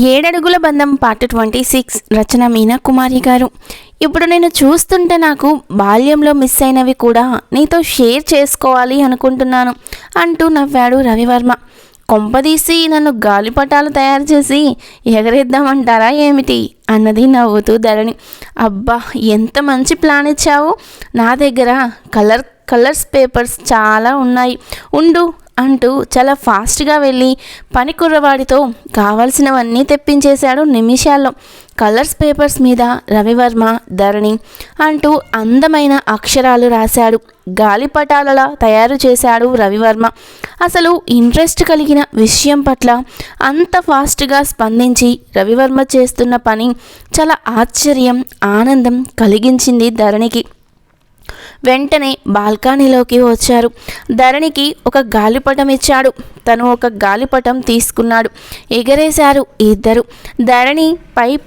ఏడడుగుల బంధం పార్ట్ 26 రచన మీనా కుమారి గారు. ఇప్పుడు నేను చూస్తుంటే నాకు బాల్యంలో మిస్ అయినవి కూడా నీతో షేర్ చేసుకోవాలి అనుకుంటున్నాను అంటూ నవ్వాడు రవివర్మ. కొంపదీసి నన్ను గాలిపటాలు తయారు చేసి ఎగరేద్దామంటారా ఏమిటి అన్నది నవ్వుతూ ధరణి. అబ్బా, ఎంత మంచి ప్లాన్ ఇచ్చావు. నా దగ్గర కలర్స్ పేపర్స్ చాలా ఉన్నాయి, ఉండు అంటూ చాలా ఫాస్ట్గా వెళ్ళి పని కుర్రవాడితో కావలసినవన్నీ తెప్పించేశాడు నిమిషాల్లో. కలర్స్ పేపర్స్ మీద రవివర్మ ధరణి అంటూ అందమైన అక్షరాలు రాశాడు. గాలిపటాలలా తయారు చేశాడు రవివర్మ. అసలు ఇంట్రెస్ట్ కలిగిన విషయం పట్ల అంత ఫాస్ట్గా స్పందించి రవివర్మ చేస్తున్న పని చాలా ఆశ్చర్యం, ఆనందం కలిగించింది ధరణికి. వెంటనే బాల్కనీలోకి వచ్చారు. ధరణికి ఒక గాలిపటం ఇచ్చాడు. తను ఒక గాలిపటం తీసుకున్నాడు. ఎగరేశారు ఇద్దరు. ధరణి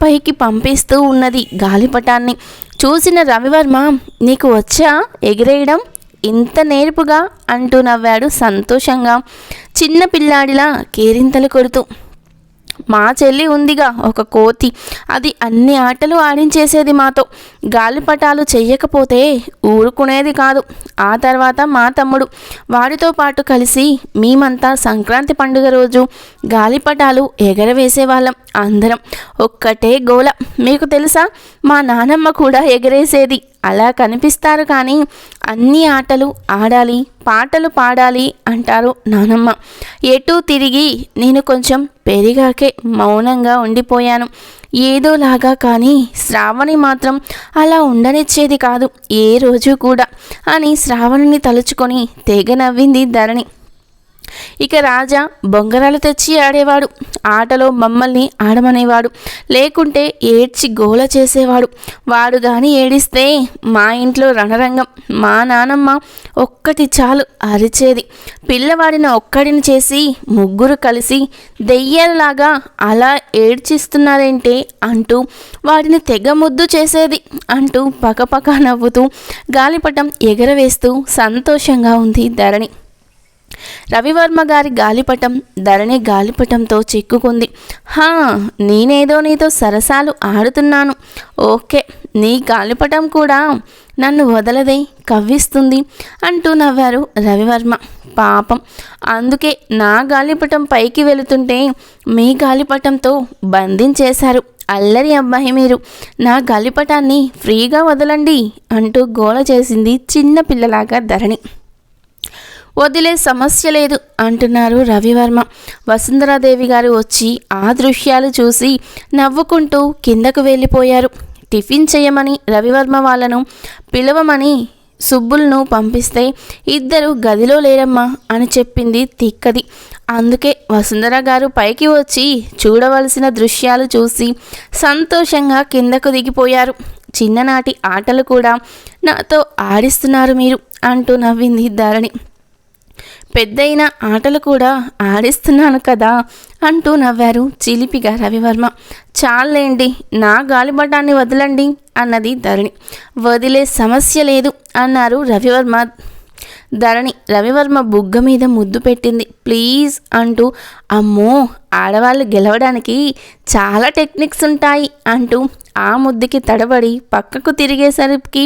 పైకి పంపిస్తూ ఉన్నది గాలిపటాన్ని. చూసిన రవివర్మ, నీకు వచ్చా ఎగిరేయడం ఇంత నేర్పుగా అంటూ నవ్వాడు సంతోషంగా, చిన్న పిల్లాడిలా కేరింతలు కొడుతూ. మా చెల్లి ఉందిగా ఒక కోతి, అది అన్ని ఆటలు ఆడించేసేది మాతో. గాలిపటాలు చెయ్యకపోతే ఊరుకునేది కాదు. ఆ తర్వాత మా తమ్ముడు, వాడితో పాటు కలిసి మేమంతా సంక్రాంతి పండుగ రోజు గాలిపటాలు ఎగరవేసేవాళ్ళం. అందరం ఒక్కటే గోల. మీకు తెలుసా, మా నానమ్మ కూడా ఎగరేసేది. అలా కనిపిస్తారు కానీ అన్ని ఆటలు ఆడాలి, పాటలు పాడాలి అంటారు నానమ్మ. ఎటూ తిరిగి నేను కొంచెం పెరిగాకే మౌనంగా ఉండిపోయాను ఏదోలాగా. కానీ శ్రావణి మాత్రం అలా ఉండనిచ్చేది కాదు ఏ రోజు కూడా అని శ్రావణిని తలుచుకొని తెగ నవ్వింది ధరణి. ఇక రాజా బొంగరాలు తెచ్చి ఆడేవాడు. ఆటలో మమ్మల్ని ఆడమనేవాడు, లేకుంటే ఏడ్చి గోల చేసేవాడు. వాడు గాని ఏడిస్తే మా ఇంట్లో రణరంగం. మా నానమ్మ ఒక్కటి చాలు అరిచేది. పిల్లవాడిని ఒక్కడిని చేసి ముగ్గురు కలిసి దెయ్యాలలాగా అలా ఏడ్చిస్తున్నారేంటే అంటూ వాడిని తెగ ముద్దు చేసేది అంటూ పకపక నవ్వుతూ గాలిపటం ఎగరవేస్తూ సంతోషంగా ఉంది ధరణి. రవివర్మ గారి గాలిపటం ధరణి గాలిపటంతో చిక్కుకుంది. నేనేదో నీతో సరసాలు ఆడుతున్నాను. ఓకే, నీ గాలిపటం కూడా నన్ను వదలదే, కవ్విస్తుంది అంటూ నవ్వారు రవివర్మ. పాపం, అందుకే నా గాలిపటం పైకి వెళుతుంటే మీ గాలిపటంతో బంధించేశారు. అల్లరి అబ్బాయి మీరు, నా గాలిపటాన్ని ఫ్రీగా వదలండి అంటూ గోల చేసింది చిన్న పిల్లలాగా ధరణి. వదిలే సమస్య లేదు అంటున్నారు రవివర్మ. వసుంధరాదేవి గారు వచ్చి ఆ దృశ్యాలు చూసి నవ్వుకుంటూ కిందకు వెళ్ళిపోయారు. టిఫిన్ చేయమని రవివర్మ వాళ్ళను పిలవమని సుబ్బులను పంపిస్తే ఇద్దరు గదిలో లేరమ్మా అని చెప్పింది తిక్కది. అందుకే వసుంధర గారు పైకి వచ్చి చూడవలసిన దృశ్యాలు చూసి సంతోషంగా కిందకు దిగిపోయారు. చిన్ననాటి ఆటలు కూడా నాతో ఆడిస్తున్నారు మీరు అంటూ నవ్వింది ధరణి. పెద్దయిన ఆటలు కూడా ఆడిస్తున్నాను కదా అంటూ నవ్వారు చిలిపిగా రవివర్మ. చాలేండి, నా గాలిపటాన్ని వదలండి అన్నది ధరణి. వదిలే సమస్య లేదు అన్నారు రవివర్మ. ధరణి రవివర్మ బుగ్గ మీద ముద్దు పెట్టింది. ప్లీజ్ అంటూ. అమ్మో, ఆడవాళ్ళు గెలవడానికి చాలా టెక్నిక్స్ ఉంటాయి అంటూ ఆ ముద్దుకి తడబడి పక్కకు తిరిగేసరికి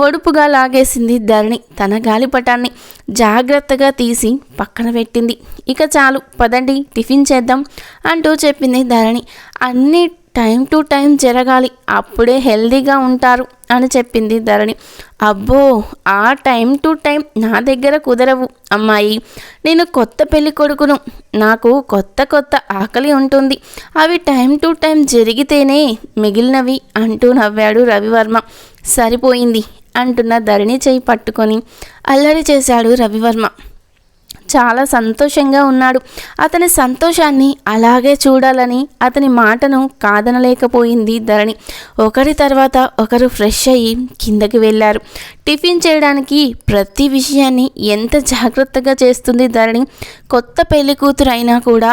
ఒడుపుగా లాగేసింది ధరణి. తన గాలిపటాన్ని జాగ్రత్తగా తీసి పక్కన పెట్టింది. ఇక చాలు, పదండి టిఫిన్ చేద్దాం అంటూ చెప్పింది ధరణి. అన్నీ టైం టు టైం జరగాలి, అప్పుడే హెల్దీగా ఉంటారు అని చెప్పింది ధరణి. అబ్బో, ఆ టైం టు టైం నా దగ్గర కుదరవు అమ్మాయి. నేను కొత్త పెళ్లి కొడుకును, నాకు కొత్త ఆకలి ఉంటుంది. అవి టైం టు టైం జరిగితేనే మిగిలినవి అంటూ నవ్వాడు రవివర్మ. సరిపోయింది అంటున్న ధరణి చేయి పట్టుకొని అల్లరి చేశాడు రవివర్మ. చాలా సంతోషంగా ఉన్నాడు. అతని సంతోషాన్ని అలాగే చూడాలని అతని మాటను కాదనలేకపోయింది ధరణి. ఒకరి తర్వాత ఒకరు ఫ్రెష్ అయ్యి కిందకి వెళ్ళారు. టిఫిన్ చేయడానికి ప్రతి విషయాన్ని ఎంత జాగ్రత్తగా చేస్తుంది ధరణి. కొత్త పెళ్లి కూతురు అయినా కూడా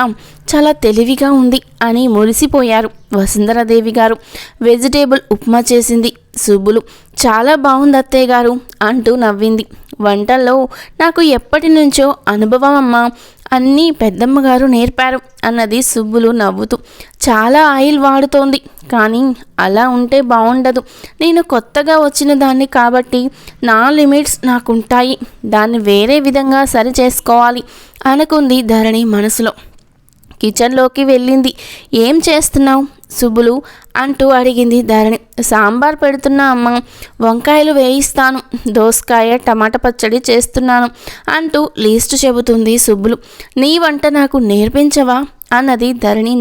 చాలా తెలివిగా ఉంది అని మురిసిపోయారు వసుంధరాదేవి గారు. వెజిటేబుల్ ఉప్మా చేసింది సుబ్బులు. చాలా బాగుంది అత్తయ్య గారు అంటూ నవ్వింది. వంటల్లో నాకు ఎప్పటి నుంచో అనుభవం అమ్మా అన్నీ పెద్దమ్మగారు నేర్పారు అన్నది సుబ్బులు నవ్వుతూ. చాలా ఆయిల్ వాడుతోంది, కానీ అలా ఉంటే బాగుండదు. నేను కొత్తగా వచ్చిన దాన్ని కాబట్టి నా లిమిట్స్ నాకుంటాయి. దాన్ని వేరే విధంగా సరి చేసుకోవాలి అనుకుంది ధరణి మనసులో. కిచెన్లోకి వెళ్ళింది. ఏం చేస్తున్నావు సుబ్బులు అంటూ అడిగింది ధరణి. సాంబార్ పెడుతున్నా అమ్మ, వంకాయలు వేయిస్తాను, దోసకాయ టమాటా పచ్చడి చేస్తున్నాను అంటూ లిస్ట్ చెబుతుంది సుబ్బులు. నీ వంట నాకు నేర్పించవా అన్నది ధరణి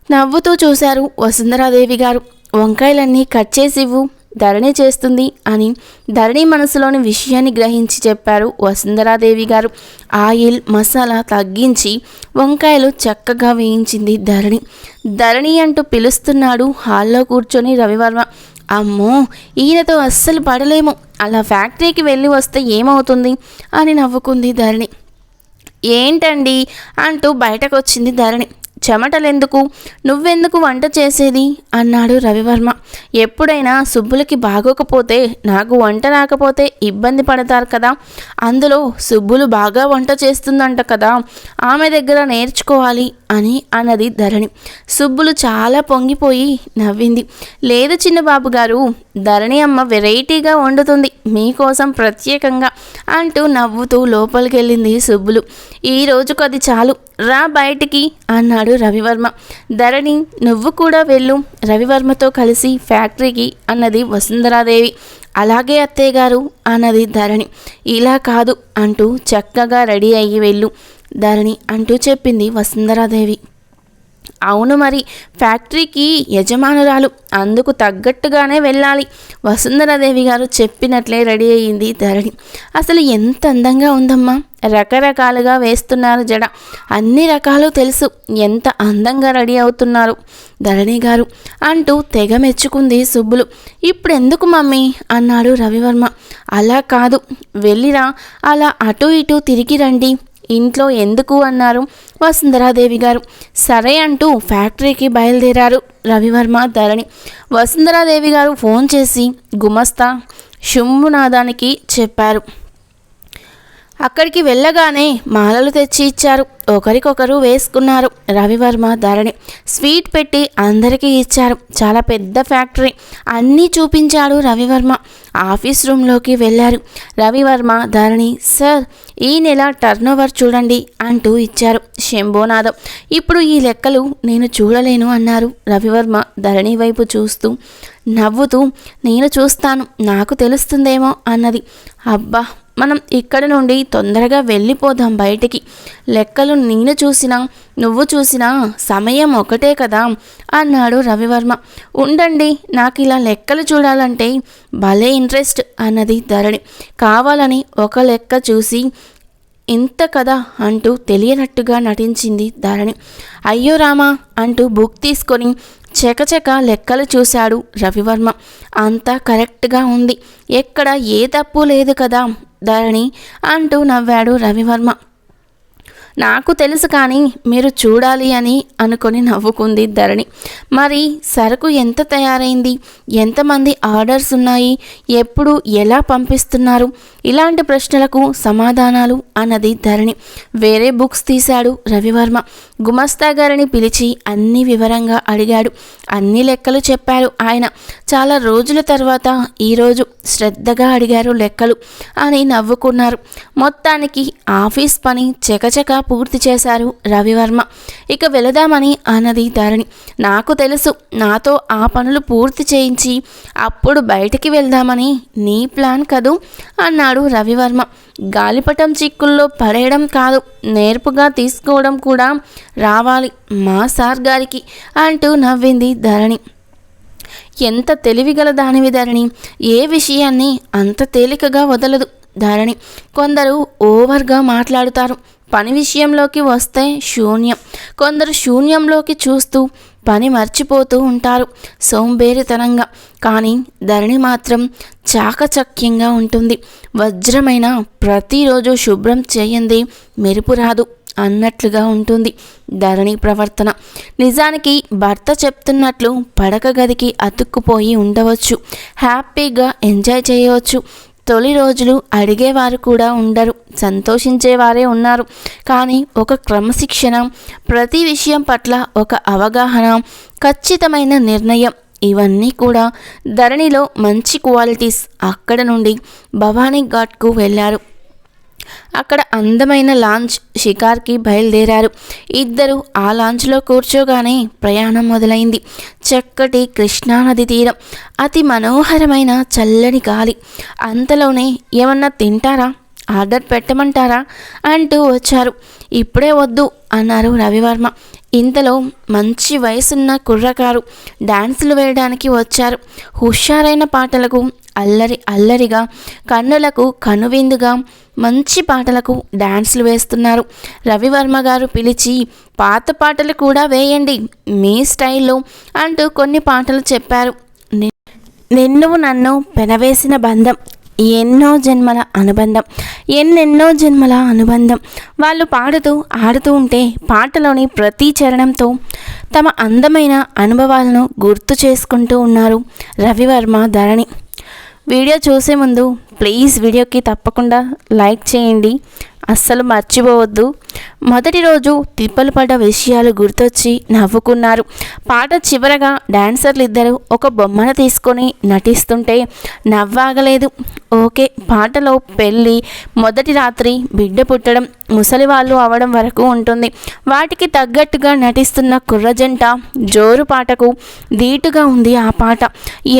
నవ్వుతూ చూశారు వసుంధరాదేవి గారు. వంకాయలన్నీ కట్ చేసి ఇవ్వు, ధరణి చేస్తుంది అని ధరణి మనసులోని విషయాన్ని గ్రహించి చెప్పారు వసుంధరాదేవి గారు. ఆయిల్ మసాలా తగ్గించి వంకాయలు చక్కగా వేయించింది ధరణి అంటూ పిలుస్తున్నాడు హాల్లో కూర్చొని రవివర్మ. అమ్మో, ఈయనతో అస్సలు పడలేము, అలా ఫ్యాక్టరీకి వెళ్ళి వస్తే ఏమవుతుంది అని నవ్వుకుంది ధరణి. ఏంటండి అంటూ బయటకు వచ్చింది ధరణి. చెమటలెందుకు, నువ్వెందుకు వంట చేసేది అన్నాడు రవివర్మ. ఎప్పుడైనా సుబ్బులకి బాగోకపోతే నాకు వంట రాకపోతే ఇబ్బంది పడతారు కదా, అందులో సుబ్బులు బాగా వంట చేస్తుందంట కదా, ఆమె దగ్గర నేర్చుకోవాలి అని అన్నది ధరణి. సుబ్బులు చాలా పొంగిపోయి నవ్వింది. లేదు చిన్నబాబు గారు, ధరణి అమ్మ వెరైటీగా వండుతుంది మీకోసం ప్రత్యేకంగా అంటూ నవ్వుతూ లోపలికి వెళ్ళింది సుబ్బులు. ఈ రోజుకు అది చాలు, రా బయటికి అన్నాడు రవివర్మ. ధరణి, నువ్వు కూడా వెళ్ళు రవివర్మతో కలిసి ఫ్యాక్టరీకి అన్నది వసుంధరాదేవి. అలాగే అత్తయ్య గారు అన్నది ధరణి. ఇలా కాదు అంటూ చక్కగా రెడీ అయ్యి వెళ్ళు ధరణి అంటూ చెప్పింది వసుంధరాదేవి. అవును, మరి ఫ్యాక్టరీకి యజమానురాలు, అందుకు తగ్గట్టుగానే వెళ్ళాలి. వసుంధరాదేవి గారు చెప్పినట్లే రెడీ అయ్యింది ధరణి. అసలు ఎంత అందంగా ఉందమ్మా, రకరకాలుగా వేస్తున్నారు జడ, అన్ని రకాలు తెలుసు, ఎంత అందంగా రెడీ అవుతున్నారు ధరణి గారు అంటూ తెగ మెచ్చుకుంది సుబ్బులు. ఇప్పుడు ఎందుకు మమ్మీ అన్నాడు రవివర్మ. అలా కాదు, వెళ్ళిరా, అలా అటు ఇటు తిరిగి రండి, ఇంట్లో ఎందుకు అన్నారు వసుంధరాదేవి గారు. సరే అంటూ ఫ్యాక్టరీకి బయలుదేరారు రవివర్మ ధరణి. వసుంధరాదేవి గారు ఫోన్ చేసి గుమస్తా శంభునాథానికి చెప్పారు. అక్కడికి వెళ్ళగానే మాలలు తెచ్చి ఇచ్చారు. ఒకరికొకరు వేసుకున్నారు రవివర్మ ధరణి. స్వీట్ పెట్టి అందరికీ ఇచ్చారు. చాలా పెద్ద ఫ్యాక్టరీ, అన్నీ చూపించాడు రవివర్మ. ఆఫీస్ రూమ్లోకి వెళ్ళారు రవివర్మ ధరణి. సార్, ఈ నెల టర్నోవర్ చూడండి అంటూ ఇచ్చారు శంభోనాథం. ఇప్పుడు ఈ లెక్కలు నేను చూడలేను అన్నారు రవివర్మ ధరణి వైపు చూస్తూ. నవ్వుతూ, నేను చూస్తాను, నాకు తెలుస్తుందేమో అన్నది. అబ్బా, మనం ఇక్కడ నుండి తొందరగా వెళ్ళిపోదాం బయటికి, లెక్కలు నేను చూసినా నువ్వు చూసినా సమయం ఒకటే కదా అన్నాడు రవివర్మ. ఉండండి, నాకు ఇలా లెక్కలు చూడాలంటే భలే ఇంట్రెస్ట్ అన్నది ధరణి. కావాలని ఒక లెక్క చూసి ఇంత కదా అంటూ తెలియనట్టుగా నటించింది ధరణి. అయ్యో రామా అంటూ బుక్ తీసుకొని చకచక లెక్కలు చూశాడు రవివర్మ. అంతా కరెక్ట్గా ఉంది, ఎక్కడ ఏ తప్పు లేదు కదా ధరణి అంటూ నవ్వాడు రవివర్మ. నాకు తెలుసు, కానీ మీరు చూడాలి అని అనుకొని నవ్వుకుంది ధరణి. మరి సరుకు ఎంత తయారైంది, ఎంతమంది ఆర్డర్స్ ఉన్నాయి, ఎప్పుడు ఎలా పంపిస్తున్నారు, ఇలాంటి ప్రశ్నలకు సమాధానాలు అన్నది ధరణి. వేరే బుక్స్ తీశాడు రవివర్మ. గుమస్తా గారిని పిలిచి అన్ని వివరంగా అడిగాడు. అన్ని లెక్కలు చెప్పారు ఆయన. చాలా రోజుల తర్వాత ఈరోజు శ్రద్ధగా అడిగారు లెక్కలు అని నవ్వుకున్నారు. మొత్తానికి ఆఫీస్ పని చకచక పూర్తి చేశారు రవివర్మ. ఇక వెళదామని అన్నది ధరణి. నాకు తెలుసు, నాతో ఆ పనులు పూర్తి చేయించి అప్పుడు బయటికి వెళ్దామని నీ ప్లాన్ కదూ అన్నాడు రవివర్మ. గాలిపటం చిక్కుల్లో పడేయడం కాదు, నేర్పుగా తీసుకోవడం కూడా రావాలి మా సార్ గారికి అంటూ నవ్వింది ధరణి. ఎంత తెలివిగల దానివి ధరణి, ఏ విషయాన్ని అంత తేలికగా వదలదు ధరణి. కొందరు ఓవర్గా మాట్లాడుతారు, పని విషయంలోకి వస్తే శూన్యం. కొందరు శూన్యంలోకి చూస్తూ పని మర్చిపోతూ ఉంటారు సోంబేరితనంగా. కానీ ధరణి మాత్రం చాకచక్యంగా ఉంటుంది. వజ్రమైన ప్రతిరోజు శుభ్రం చేయంది మెరుపు రాదు అన్నట్లుగా ఉంటుంది ధరణి ప్రవర్తన. నిజానికి భర్త చెప్తున్నట్లు పడక గదికి అతుక్కుపోయి ఉండవచ్చు, హ్యాపీగా ఎంజాయ్ చేయవచ్చు. తొలి రోజులు అడిగేవారు కూడా ఉండరు, సంతోషించేవారే ఉన్నారు. కానీ ఒక క్రమశిక్షణ, ప్రతి విషయం పట్ల ఒక అవగాహన, ఖచ్చితమైన నిర్ణయం, ఇవన్నీ కూడా ధరణిలో మంచి క్వాలిటీస్. అక్కడ నుండి భవానీ ఘాట్కు వెళ్ళారు. అక్కడ అందమైన లాంచ్ షికార్కి బయలుదేరారు. ఇద్దరు ఆ లాంచ్లో కూర్చోగానే ప్రయాణం మొదలైంది. చక్కటి కృష్ణానది తీరం, అతి మనోహరమైన చల్లని గాలి. అంతలోనే ఏమన్నా తింటారా, ఆర్డర్ పెట్టమంటారా అంటూ వచ్చారు. ఇప్పుడే వద్దు అన్నారు రవివర్మ. ఇంతలో మంచి వయసున్న కుర్రకారు డాన్సులు వేయడానికి వచ్చారు. హుషారైన పాటలకు అల్లరిగా, కన్నులకు కనువిందుగా మంచి పాటలకు డాన్సులు వేస్తున్నారు. రవివర్మ గారు పిలిచి, పాత పాటలు కూడా వేయండి మీ స్టైల్లో అంటూ కొన్ని పాటలు చెప్పారు. నిన్ను నన్ను పెనవేసిన బంధం, ఎన్నెన్నో జన్మల అనుబంధం. వాళ్ళు పాడుతూ ఆడుతూ ఉంటే పాటలోని ప్రతి చరణంతో తమ అందమైన అనుభవాలను గుర్తు చేసుకుంటూ ఉన్నారు రవివర్మ, ధరణి. వీడియో చూసే ముందు ప్లీజ్ వీడియోకి తప్పకుండా లైక్ చేయండి, అస్సలు మర్చిపోవద్దు. మొదటి రోజు తిప్పలు పడ్డ విషయాలు గుర్తొచ్చి నవ్వుకున్నారు. పాట చివరగా డాన్సర్లు ఇద్దరు ఒక బొమ్మను తీసుకొని నటిస్తుంటే నవ్వాగలేదు. ఓకే, పాటలో పెళ్ళి, మొదటి రాత్రి, బిడ్డ పుట్టడం, ముసలివాళ్ళు అవడం వరకు ఉంటుంది. వాటికి తగ్గట్టుగా నటిస్తున్న కుర్రజంట జోరు పాటకు ధీటుగా ఉంది ఆ పాట.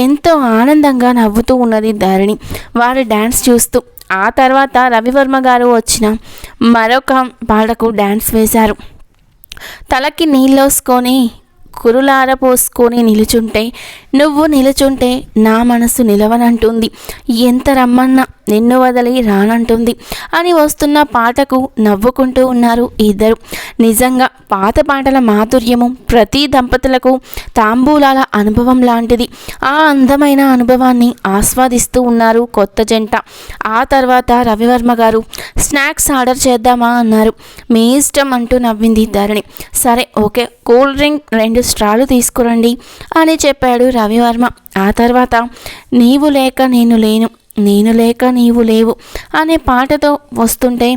ఎంతో ఆనందంగా నవ్వుతూ ఉన్నది ధరణి వారి డాన్స్ చూస్తూ. ఆ తర్వాత రవివర్మ గారు వచ్చిన మరొక పాటకు డాన్స్ వేశారు. తలకి నీళ్ళోసుకొని కురులార పోసుకొని నువ్వు నిలుచుంటే నా మనసు నిలవనంటుంది, ఎంత రమ్మన్నా నిన్ను వదిలి రానంటుంది అని వస్తున్న పాటకు నవ్వుకుంటూ ఉన్నారు ఇద్దరు. నిజంగా పాత పాటల మాధుర్యము ప్రతి దంపతులకు తాంబూలాల అనుభవం లాంటిది. ఆ అందమైన అనుభవాన్ని ఆస్వాదిస్తూ ఉన్నారు కొత్త జంట. ఆ తర్వాత రవివర్మ గారు స్నాక్స్ ఆర్డర్ చేద్దామా అన్నారు. మీ ఇష్టం అంటూ నవ్వింది ధరణి. సరే ఓకే, కూల్ డ్రింక్ 2 స్ట్రాలు తీసుకురండి అని చెప్పాడు రవివర్మ. ఆ తర్వాత నీవు లేక నేను లేను, నేను లేక నీవు లేవు అనే పాటతో వస్తుంటే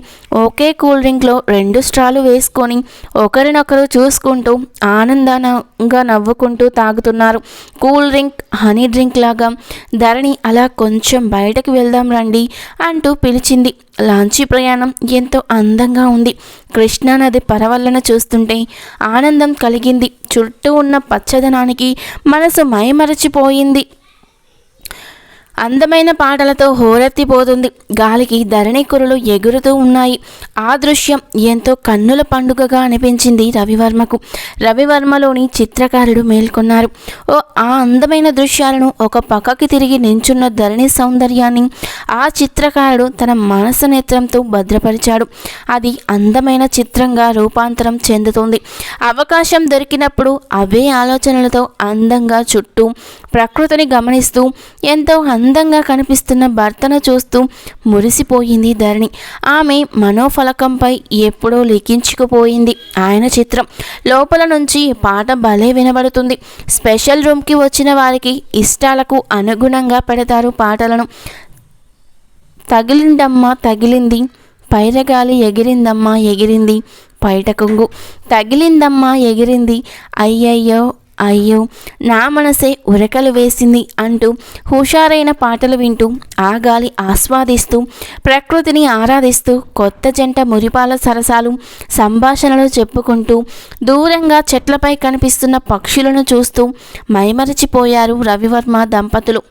ఒకే కూల్ డ్రింక్లో 2 స్ట్రాలు వేసుకొని ఒకరినొకరు చూసుకుంటూ ఆనందంగా నవ్వుకుంటూ తాగుతున్నారు. కూల్ డ్రింక్ హనీ డ్రింక్ లాగా. ధరణి అలా కొంచెం బయటకు వెళ్దాం రండి అంటూ పిలిచింది. లాంచీ ప్రయాణం ఎంతో అందంగా ఉంది. కృష్ణానది పరవళ్ళను చూస్తుంటే ఆనందం కలిగింది. చుట్టూ ఉన్న పచ్చదనానికి మనసు మైమరచిపోయింది. అందమైన పాటలతో హోరెత్తిపోతుంది. గాలికి ధరణి కురులు ఎగురుతూ ఉన్నాయి. ఆ దృశ్యం ఎంతో కన్నుల పండుగగా అనిపించింది రవివర్మకు. రవివర్మలోని చిత్రకారుడు మేల్కొన్నారు. ఆ అందమైన దృశ్యాలను ఒక పక్కకి తిరిగి నించున్న ధరణి సౌందర్యాన్ని ఆ చిత్రకారుడు తన మనసు నేత్రంతో భద్రపరిచాడు. అది అందమైన చిత్రంగా రూపాంతరం చెందుతుంది. అవకాశం దొరికినప్పుడు అవే ఆలోచనలతో అందంగా చుట్టూ ప్రకృతిని గమనిస్తూ ఎంతో అందంగా కనిపిస్తున్న భర్తను చూస్తూ మురిసిపోయింది ధరణి. ఆమె మనోఫలకంపై ఎప్పుడో లిఖించుకుపోయింది ఆయన చిత్రం. లోపల నుంచి పాట భలే వినబడుతుంది. స్పెషల్ రూమ్కి వచ్చిన వారికి ఇష్టాలకు అనుగుణంగా పెడతారు పాటలను. తగిలిందమ్మా తగిలింది, పైరగాలి ఎగిరిందమ్మా ఎగిరింది, పైట కొంగు తగిలిందమ్మా ఎగిరింది, అయ్యయ్యో అయ్యో నా మనసే ఉరకలు వేసింది అంటూ హుషారైన పాటలు వింటూ ఆ గాలి ఆస్వాదిస్తూ ప్రకృతిని ఆరాధిస్తూ కొత్త జంట మురిపాల సరసాలు సంభాషణలు చెప్పుకుంటూ దూరంగా చెట్లపై కనిపిస్తున్న పక్షులను చూస్తూ మైమరచిపోయారు రవివర్మ దంపతులు.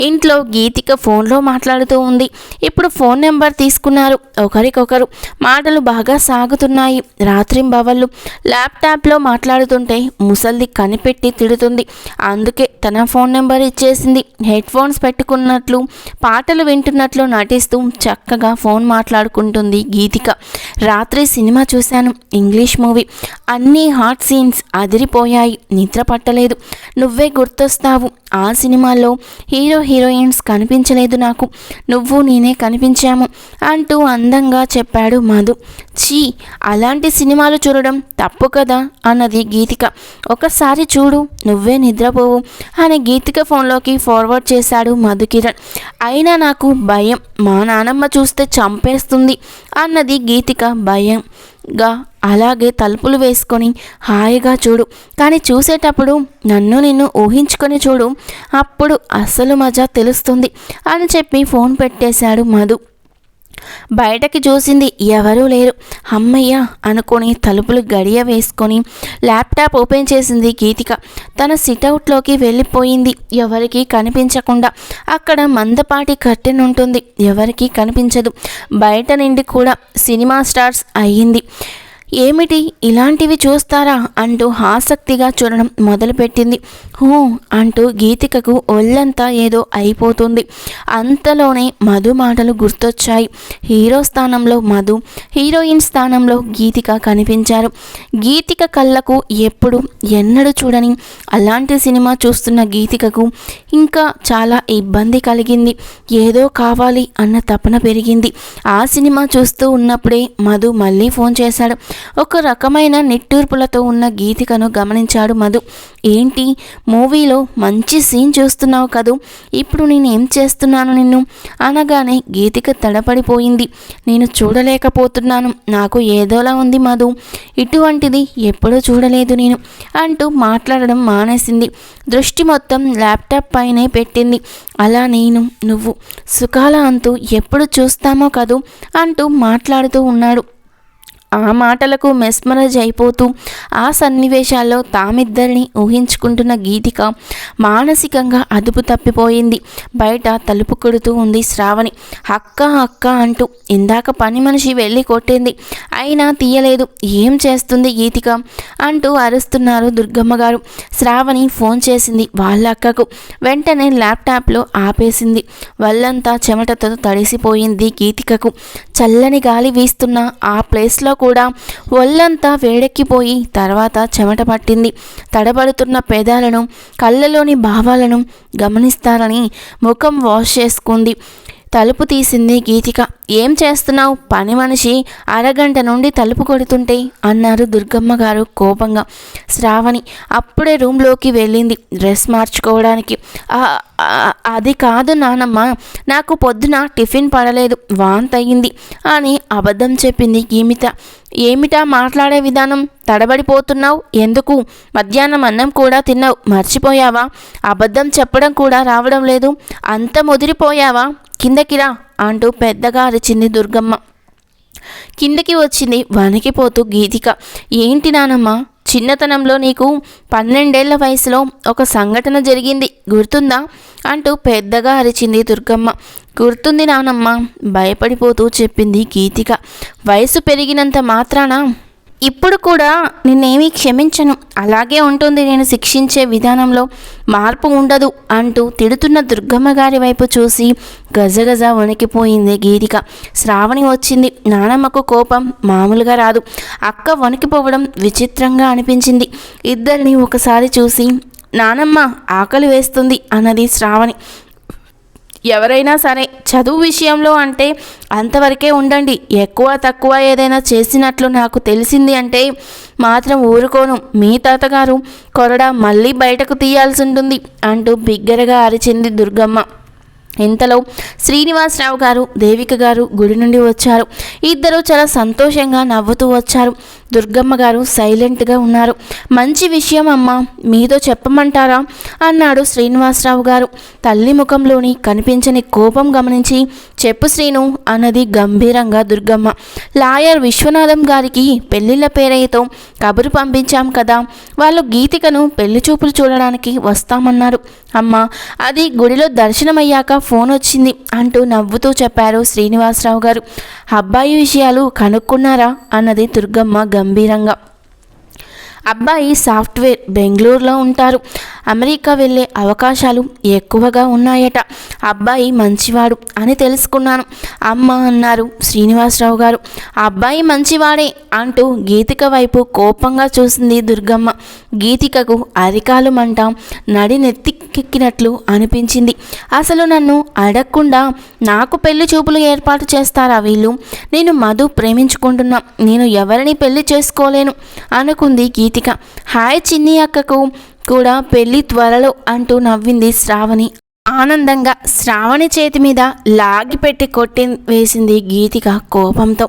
ఇంట్లో గీతిక ఫోన్లో మాట్లాడుతూ ఉంది. ఇప్పుడు ఫోన్ నెంబర్ తీసుకున్నారు ఒకరికొకరు. మాటలు బాగా సాగుతున్నాయి. రాత్రింబవళ్ళు ల్యాప్టాప్లో మాట్లాడుతుంటే ముసల్ది కనిపెట్టి తిడుతుంది. అందుకే తన ఫోన్ నెంబర్ ఇచ్చేసింది. హెడ్ ఫోన్స్ పెట్టుకున్నట్లు పాటలు వింటున్నట్లు నటిస్తూ చక్కగా ఫోన్ మాట్లాడుకుంటుంది గీతిక. రాత్రి సినిమా చూశాను, ఇంగ్లీష్ మూవీ. అన్నీ హాట్ సీన్స్ అదిరిపోయాయి. నిద్ర పట్టలేదు. నువ్వే గుర్తొస్తావు. ఆ సినిమాలో హీరోయిన్స్ కనిపించలేదు నాకు, నువ్వు నేనే కనిపించాము అంటూ అందంగా చెప్పాడు మధు. ఛీ, అలాంటి సినిమాలు చూడడం తప్పు కదా అన్నది గీతిక. ఒకసారి చూడు, నువ్వే నిద్రపోవు అని గీతిక ఫోన్లోకి ఫార్వర్డ్ చేశాడు మధుకిరణ్. అయినా నాకు భయం, మా నానమ్మ చూస్తే చంపేస్తుంది అన్నది గీతిక భయంగా. అలాగే తలుపులు వేసుకొని హాయిగా చూడు, కానీ చూసేటప్పుడు నన్ను నిన్ను ఊహించుకొని చూడు, అప్పుడు అసలు మజా తెలుస్తుంది అని చెప్పి ఫోన్ పెట్టేశాడు మధు. బయటకి చూసింది, ఎవరూ లేరు. అమ్మయ్య అనుకొని తలుపులు గడియ వేసుకొని ల్యాప్టాప్ ఓపెన్ చేసింది గీతిక. తన సిట్అవుట్లోకి వెళ్ళిపోయింది, ఎవరికీ కనిపించకుండా. అక్కడ మందపాటి కర్టెన్ ఉంటుంది, ఎవరికీ కనిపించదు. బయట నుండి కూడా సినిమా స్టార్స్ అయ్యింది. ఏమిటి ఇలాంటివి చూస్తారా అంటూ ఆసక్తిగా చూడడం మొదలుపెట్టింది. హూ అంటూ గీతికకు ఒళ్ళంతా ఏదో అయిపోతుంది. అంతలోనే మధు మాటలు గుర్తొచ్చాయి. హీరో స్థానంలో మధు, హీరోయిన్ స్థానంలో గీతిక కనిపించారు. గీతిక కళ్ళకు ఎప్పుడు ఎన్నడూ చూడని అలాంటి సినిమా చూస్తున్న గీతికకు ఇంకా చాలా ఇబ్బంది కలిగింది. ఏదో కావాలి అన్న తపన పెరిగింది. ఆ సినిమా చూస్తూ ఉన్నప్పుడే మధు మళ్ళీ ఫోన్ చేశాడు. ఒక రకమైన నిట్టూర్పులతో ఉన్న గీతికను గమనించాడు మధు. ఏంటి, మూవీలో మంచి సీన్ చూస్తున్నావు కదూ, ఇప్పుడు నేనేం చేస్తున్నాను నిన్ను అనగానే గీతిక తడపడిపోయింది. నేను చూడలేకపోతున్నాను, నాకు ఏదోలా ఉంది మధు, ఇటువంటిది ఎప్పుడూ చూడలేదు నేను అంటూ మాట్లాడడం మానేసింది. దృష్టి మొత్తం ల్యాప్టాప్ పైనే పెట్టింది. అలా నేను నువ్వు సుఖాల అంతూ ఎప్పుడు చూస్తామో కదూ అంటూ మాట్లాడుతూ ఉన్నాడు. ఆ మాటలకు మెస్మరైజ్ అయిపోతూ ఆ సన్నివేశాల్లో తామిద్దరిని ఊహించుకుంటున్న గీతిక మానసికంగా అదుపు తప్పిపోయింది. బయట తలుపు కొడుతూ ఉంది శ్రావణి. అక్క అక్క అంటూ ఇందాక పని మనిషి వెళ్ళి కొట్టింది, అయినా తీయలేదు. ఏం చేస్తుంది గీతిక అంటూ అరుస్తున్నారు దుర్గమ్మ గారు. శ్రావణి ఫోన్ చేసింది వాళ్ళ అక్కకు. వెంటనే ల్యాప్టాప్లో ఆపేసింది. వాళ్ళంతా చెమటతో తడిసిపోయింది గీతికకు. చల్లని గాలి వీస్తున్న ఆ ప్లేస్లో కూడా ఒళ్ళంతా వేడెక్కిపోయి తర్వాత చెమట పట్టింది. తడబడుతున్న పెదాలను, కళ్ళలోని భావాలను గమనిస్తారని ముఖం వాష్ చేసుకుంది. తలుపు తీసింది గీతిక. ఏం చేస్తున్నావు, పని మనిషి అరగంట నుండి తలుపు కొడుతుంటే అన్నారు దుర్గమ్మ గారు కోపంగా. శ్రావణి అప్పుడే రూమ్లోకి వెళ్ళింది డ్రెస్ మార్చుకోవడానికి. అది కాదు నానమ్మ, నాకు పొద్దున టిఫిన్ పడలేదు, వాంతయింది అని అబద్ధం చెప్పింది గీమిత. ఏమిటా మాట్లాడే విధానం, తడబడిపోతున్నావు ఎందుకు? మధ్యాహ్నం అన్నం కూడా తిన్నావు, మర్చిపోయావా? అబద్ధం చెప్పడం కూడా రావడం లేదు, అంత ముదిరిపోయావా? కిందకిరా అంటూ పెద్దగా అరిచింది దుర్గమ్మ. కిందకి వచ్చింది వణికిపోతూ గీతిక. ఏంటి నానమ్మ, చిన్నతనంలో నీకు 12 ఏళ్ల వయసులో ఒక సంఘటన జరిగింది గుర్తుందా అంటూ పెద్దగా అరిచింది దుర్గమ్మ. గుర్తుంది నానమ్మ, భయపడిపోతూ చెప్పింది గీతిక. వయసు పెరిగినంత మాత్రాన ఇప్పుడు కూడా నిన్నేమీ క్షమించను, అలాగే ఉంటుంది నేను శిక్షించే విధానంలో, మార్పు ఉండదు అంటూ తిడుతున్న దుర్గమ్మ గారి వైపు చూసి గజగజ వణికిపోయింది గీతిక. శ్రావణి వచ్చింది. నానమ్మకు కోపం మామూలుగా రాదు. అక్క వణికిపోవడం విచిత్రంగా అనిపించింది. ఇద్దరిని ఒకసారి చూసి నానమ్మ ఆకలి వేస్తుంది అన్నది శ్రావణి. ఎవరైనా సరే చదువు విషయంలో అంటే అంతవరకే ఉండండి, ఎక్కువ తక్కువ ఏదైనా చేసినట్లు నాకు తెలిసింది అంటే మాత్రం ఊరుకోను, మీ తాతగారు కొరడా మళ్ళీ బయటకు తీయాల్సి ఉంటుంది అంటూ బిగ్గరగా అరిచింది దుర్గమ్మ. ఇంతలో శ్రీనివాసరావు గారు, దేవిక గారు గుడి నుండి వచ్చారు. ఇద్దరు చాలా సంతోషంగా నవ్వుతూ వచ్చారు. దుర్గమ్మ గారు సైలెంట్గా ఉన్నారు. మంచి విషయం అమ్మా, మీతో చెప్పమంటారా అన్నాడు శ్రీనివాసరావు గారు. తల్లి ముఖంలోని కనిపించని కోపం గమనించి చెప్పు శ్రీను అన్నది గంభీరంగా దుర్గమ్మ. లాయర్ విశ్వనాథం గారికి పెళ్లిళ్ళ పేరయ్యతో కబురు పంపించాం కదా, వాళ్ళు గీతికను పెళ్లి చూపులు చూడడానికి వస్తామన్నారు అమ్మా, అది గుడిలో దర్శనమయ్యాక ఫోన్ వచ్చింది అంటూ నవ్వుతూ చెప్పారు శ్రీనివాసరావు గారు. అబ్బాయి విషయాలు కనుక్కున్నారా అన్నది దుర్గమ్మ గంభీరంగా. అబ్బాయి సాఫ్ట్వేర్, బెంగళూరులో ఉంటారు. అమెరికా వెళ్ళే అవకాశాలు ఎక్కువగా ఉన్నాయట. అబ్బాయి మంచివాడు అని తెలుసుకున్నాను అమ్మ అన్నారు శ్రీనివాసరావు గారు. అబ్బాయి మంచివాడే అంటూ గీతిక వైపు కోపంగా చూసింది దుర్గమ్మ. గీతికకు అరికాలు మంట నడినెత్తికెక్కినట్లు అనిపించింది. అసలు నన్ను అడగకుండా నాకు పెళ్లి చూపులు ఏర్పాటు చేస్తారా వీళ్ళు? నేను మధు ప్రేమించుకుంటున్నా, నేను ఎవరిని పెళ్లి చేసుకోలేను అనుకుంది గీతిక. హాయ్ చిన్ని అక్కకు కూడా పెళ్లి త్వరలో అంటూ నవ్వింది శ్రావణి ఆనందంగా. శ్రావణి చేతి మీద లాగిపెట్టి కొట్టి వేసింది గీతిక కోపంతో.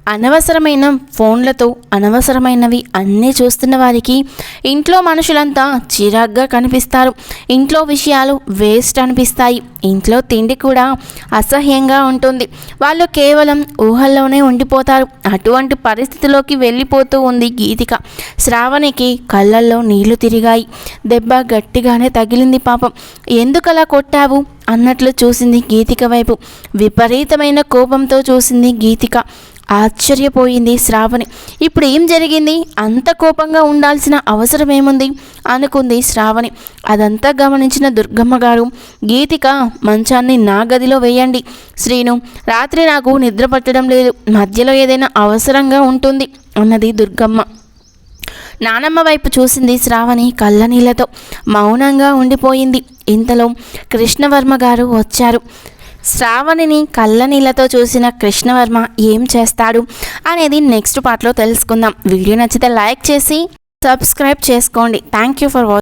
అనవసరమైన ఫోన్లతో అనవసరమైనవి అన్నీ చూస్తున్న వారికి ఇంట్లో మనుషులంతా చిరాగ్గా కనిపిస్తారు. ఇంట్లో విషయాలు వేస్ట్ అనిపిస్తాయి. ఇంట్లో తిండి కూడా అసహ్యంగా ఉంటుంది. వాళ్ళు కేవలం ఊహల్లోనే ఉండిపోతారు. అటువంటి పరిస్థితిలోకి వెళ్ళిపోతూ ఉంది గీతిక. శ్రావణికి కళ్ళల్లో నీళ్లు తిరిగాయి. దెబ్బ గట్టిగానే తగిలింది పాపం. ఎందుకలా కొట్టావు అన్నట్లు చూసింది గీతిక వైపు. విపరీతమైన కోపంతో చూసింది గీతిక. ఆశ్చర్యపోయింది శ్రావణి. ఇప్పుడు ఏం జరిగింది? అంత కోపంగా ఉండాల్సిన అవసరం ఏముంది అనుకుంది శ్రావణి. అదంతా గమనించిన దుర్గమ్మ గారు, గీతిక మంచాన్ని నా గదిలో వేయండి శ్రీను, రాత్రి నాకు నిద్ర పట్టడం లేదు, మధ్యలో ఏదైనా అవసరంగా ఉంటుంది అన్నది దుర్గమ్మ. నానమ్మ వైపు చూసింది శ్రావణి కళ్ళనీళ్లతో. మౌనంగా ఉండిపోయింది. ఇంతలో కృష్ణవర్మ గారు వచ్చారు. శ్రావణిని కళ్ళనీళ్లతో చూసిన కృష్ణవర్మ ఏం చేస్తాడు అనేది నెక్స్ట్ పార్ట్లో తెలుసుకుందాం. వీడియో నచ్చితే లైక్ చేసి సబ్స్క్రైబ్ చేసుకోండి. Thank you for watching.